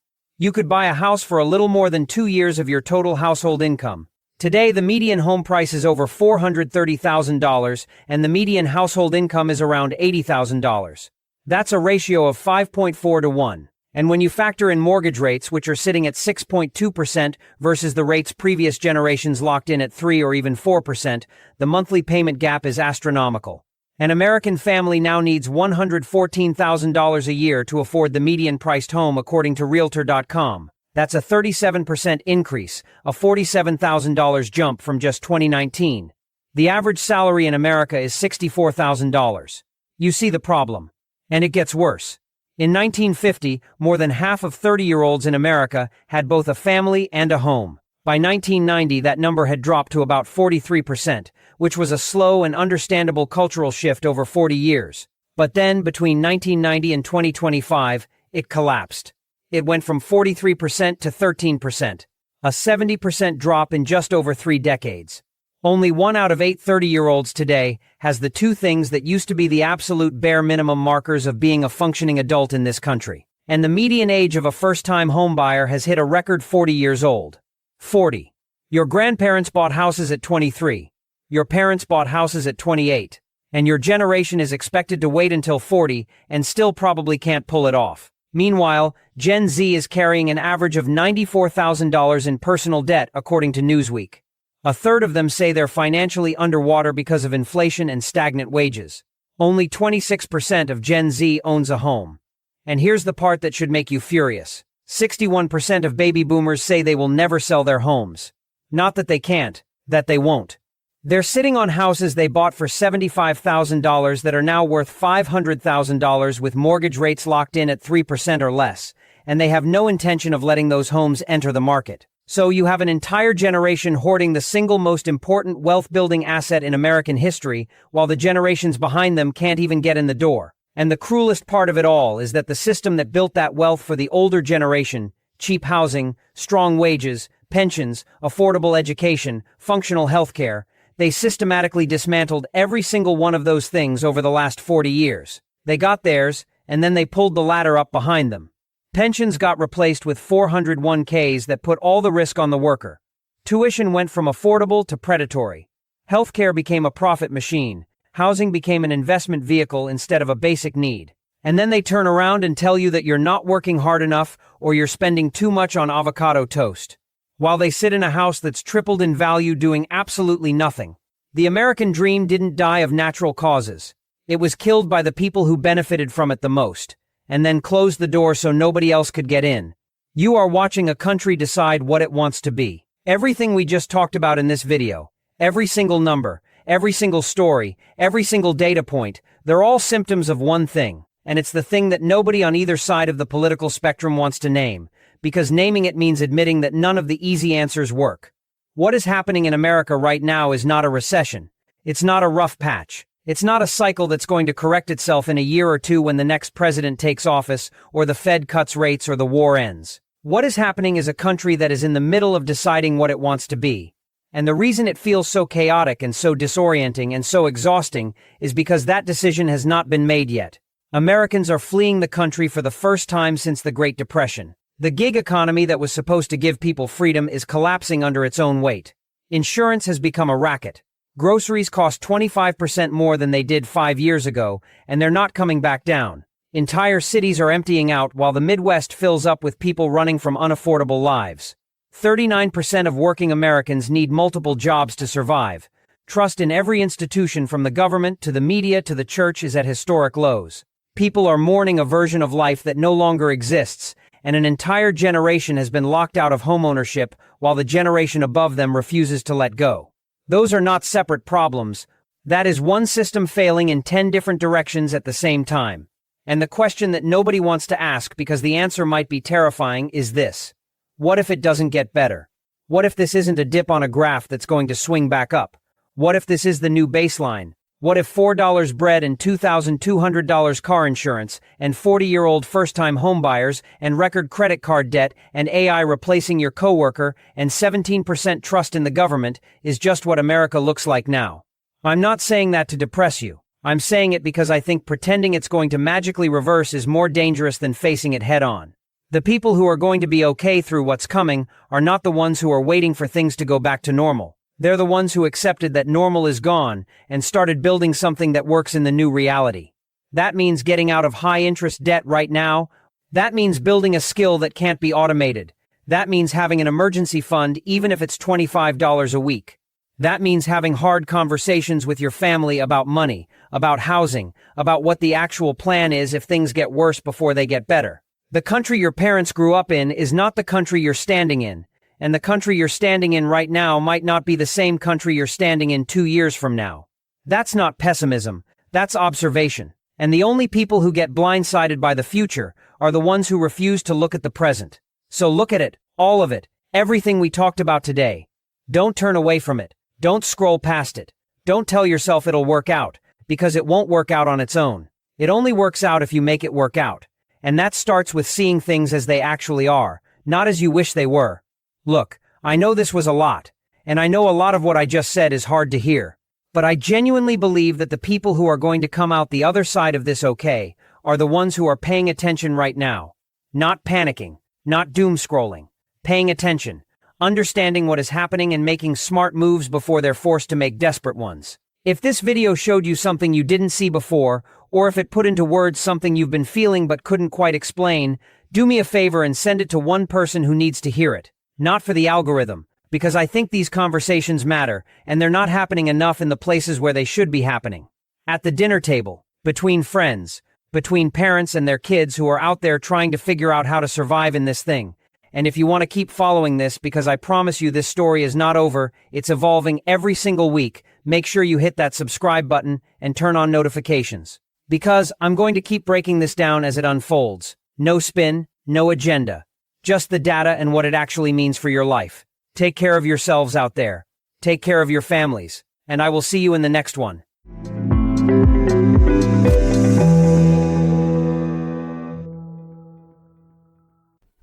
You could buy a house for a little more than 2 years of your total household income. Today, the median home price is over $430,000, and the median household income is around $80,000. That's a ratio of 5.4 to 1. And when you factor in mortgage rates, which are sitting at 6.2% versus the rates previous generations locked in at 3 or even 4%, the monthly payment gap is astronomical. An American family now needs $114,000 a year to afford the median-priced home according to Realtor.com. That's a 37% increase, a $47,000 jump from just 2019. The average salary in America is $64,000. You see the problem. And it gets worse. In 1950, more than half of 30-year-olds in America had both a family and a home. By 1990, that number had dropped to about 43%, which was a slow and understandable cultural shift over 40 years. But then, between 1990 and 2025, it collapsed. It went from 43% to 13%, a 70% drop in just over 3 decades. Only 1 out of 8 30-year-olds today has the 2 things that used to be the absolute bare minimum markers of being a functioning adult in this country. And the median age of a first-time homebuyer has hit a record 40 years old. 40. Your grandparents bought houses at 23. Your parents bought houses at 28. And your generation is expected to wait until 40 and still probably can't pull it off. Meanwhile, Gen Z is carrying an average of $94,000 in personal debt, according to Newsweek. A third of them say they're financially underwater because of inflation and stagnant wages. Only 26% of Gen Z owns a home. And here's the part that should make you furious. 61% of baby boomers say they will never sell their homes. Not that they can't, that they won't. They're sitting on houses they bought for $75,000 that are now worth $500,000 with mortgage rates locked in at 3% or less, and they have no intention of letting those homes enter the market. So you have an entire generation hoarding the single most important wealth-building asset in American history, while the generations behind them can't even get in the door. And the cruelest part of it all is that the system that built that wealth for the older generation, cheap housing, strong wages, pensions, affordable education, functional healthcare, they systematically dismantled every single one of those things over the last 40 years. They got theirs, and then they pulled the ladder up behind them. Pensions got replaced with 401ks that put all the risk on the worker. Tuition went from affordable to predatory. Healthcare became a profit machine. Housing became an investment vehicle instead of a basic need. And then they turn around and tell you that you're not working hard enough or you're spending too much on avocado toast, while they sit in a house that's tripled in value doing absolutely nothing. The American dream didn't die of natural causes. It was killed by the people who benefited from it the most, and then closed the door so nobody else could get in. You are watching a country decide what it wants to be. Everything we just talked about in this video, every single number, every single story, every single data point, they're all symptoms of one thing, and it's the thing that nobody on either side of the political spectrum wants to name, because naming it means admitting that none of the easy answers work. What is happening in America right now is not a recession. It's not a rough patch. It's not a cycle that's going to correct itself in a year or two when the next president takes office, or the Fed cuts rates, or the war ends. What is happening is a country that is in the middle of deciding what it wants to be. And the reason it feels so chaotic and so disorienting and so exhausting is because that decision has not been made yet. Americans are fleeing the country for the first time since the Great Depression. The gig economy that was supposed to give people freedom is collapsing under its own weight. Insurance has become a racket. Groceries cost 25% more than they did 5 years ago, and they're not coming back down. Entire cities are emptying out while the Midwest fills up with people running from unaffordable lives. 39% of working Americans need multiple jobs to survive. Trust in every institution from the government to the media to the church is at historic lows. People are mourning a version of life that no longer exists, and an entire generation has been locked out of homeownership while the generation above them refuses to let go. Those are not separate problems. That is one system failing in 10 different directions at the same time. And the question that nobody wants to ask, because the answer might be terrifying, is this. What if it doesn't get better? What if this isn't a dip on a graph that's going to swing back up? What if this is the new baseline? What if $4 bread and $2,200 car insurance and 40-year-old first-time homebuyers and record credit card debt and AI replacing your coworker and 17% trust in the government is just what America looks like now? I'm not saying that to depress you. I'm saying it because I think pretending it's going to magically reverse is more dangerous than facing it head-on. The people who are going to be okay through what's coming are not the ones who are waiting for things to go back to normal. They're the ones who accepted that normal is gone and started building something that works in the new reality. That means getting out of high-interest debt right now. That means building a skill that can't be automated. That means having an emergency fund even if it's $25 a week. That means having hard conversations with your family about money, about housing, about what the actual plan is if things get worse before they get better. The country your parents grew up in is not the country you're standing in. And the country you're standing in right now might not be the same country you're standing in 2 years from now. That's not pessimism, that's observation. And the only people who get blindsided by the future are the ones who refuse to look at the present. So look at it, all of it, everything we talked about today. Don't turn away from it. Don't scroll past it. Don't tell yourself it'll work out, because it won't work out on its own. It only works out if you make it work out. And that starts with seeing things as they actually are, not as you wish they were. Look, I know this was a lot, and I know a lot of what I just said is hard to hear. But I genuinely believe that the people who are going to come out the other side of this okay are the ones who are paying attention right now. Not panicking, not doom scrolling. Paying attention, understanding what is happening and making smart moves before they're forced to make desperate ones. If this video showed you something you didn't see before, or if it put into words something you've been feeling but couldn't quite explain, do me a favor and send it to one person who needs to hear it. Not for the algorithm, because I think these conversations matter, and they're not happening enough in the places where they should be happening. At the dinner table, between friends, between parents and their kids who are out there trying to figure out how to survive in this thing. And if you want to keep following this, because I promise you this story is not over, it's evolving every single week, make sure you hit that subscribe button and turn on notifications. Because I'm going to keep breaking this down as it unfolds. No spin, no agenda. Just the data and what it actually means for your life. Take care of yourselves out there. Take care of your families. And I will see you in the next one.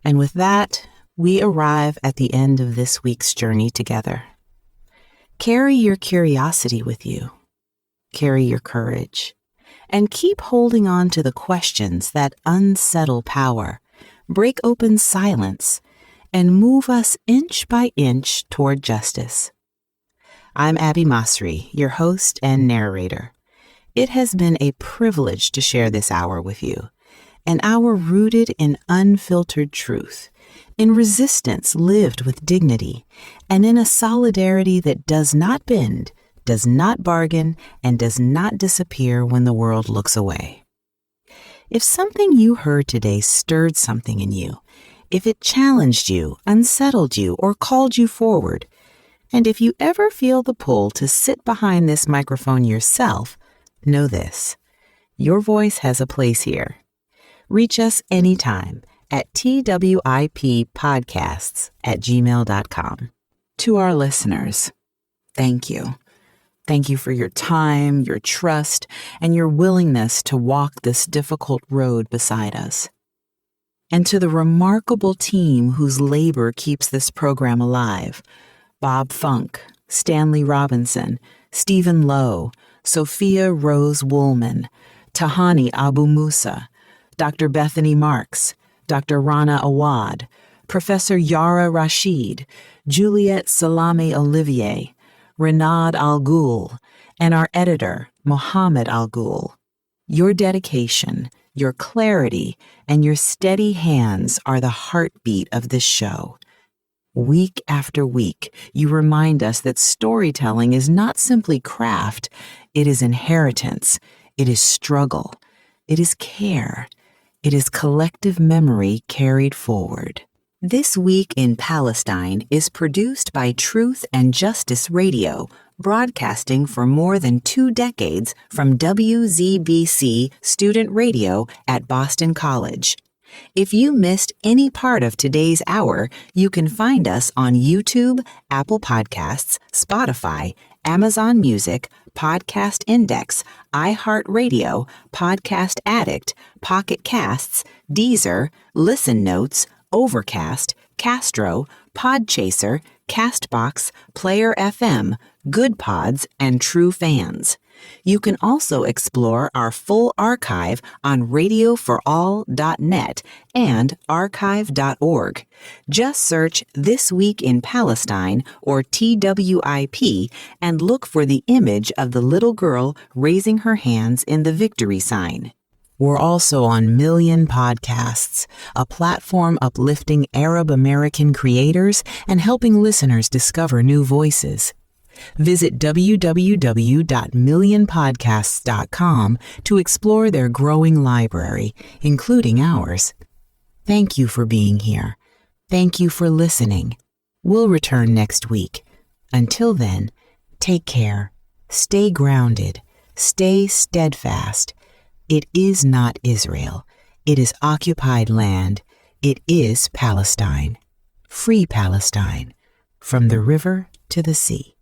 And with that, we arrive at the end of this week's journey together. Carry your curiosity with you. Carry your courage. And keep holding on to the questions that unsettle power, break open silence, and move us inch by inch toward justice. I'm Abby Masri, your host and narrator. It has been a privilege to share this hour with you, an hour rooted in unfiltered truth, in resistance lived with dignity, and in a solidarity that does not bend, does not bargain, and does not disappear when the world looks away. If something you heard today stirred something in you, if it challenged you, unsettled you, or called you forward, and if you ever feel the pull to sit behind this microphone yourself, know this: your voice has a place here. Reach us anytime at twippodcasts@gmail.com. To our listeners, thank you. Thank you for your time, your trust, and your willingness to walk this difficult road beside us. And to the remarkable team whose labor keeps this program alive: Bob Funk, Stanley Robinson, Stephen Lowe, Sophia Rose Woolman, Tahani Abu Musa, Dr. Bethany Marks, Dr. Rana Awad, Professor Yara Rashid, Juliette Salame Olivier, Renad Al-Ghul, and our editor, Mohammed Al-Ghul. Your dedication, your clarity, and your steady hands are the heartbeat of this show. Week after week, you remind us that storytelling is not simply craft, it is inheritance, it is struggle, it is care, it is collective memory carried forward. This Week in Palestine is produced by Truth and Justice Radio, broadcasting for more than 2 decades from WZBC Student Radio at Boston College. If you missed any part of today's hour, you can find us on YouTube, Apple Podcasts, Spotify, Amazon Music, Podcast Index, iHeartRadio, Podcast Addict, Pocket Casts, Deezer, Listen Notes, Overcast, Castro, Podchaser, Castbox, Player FM, Good Pods, and True Fans. You can also explore our full archive on radioforall.net and archive.org. Just search This Week in Palestine or TWIP and look for the image of the little girl raising her hands in the victory sign. We're also on Million Podcasts, a platform uplifting Arab American creators and helping listeners discover new voices. Visit www.millionpodcasts.com to explore their growing library, including ours. Thank you for being here. Thank you for listening. We'll return next week. Until then, take care, stay grounded, stay steadfast, It is not Israel. It is occupied land. It is Palestine. Free Palestine, from the river to the sea.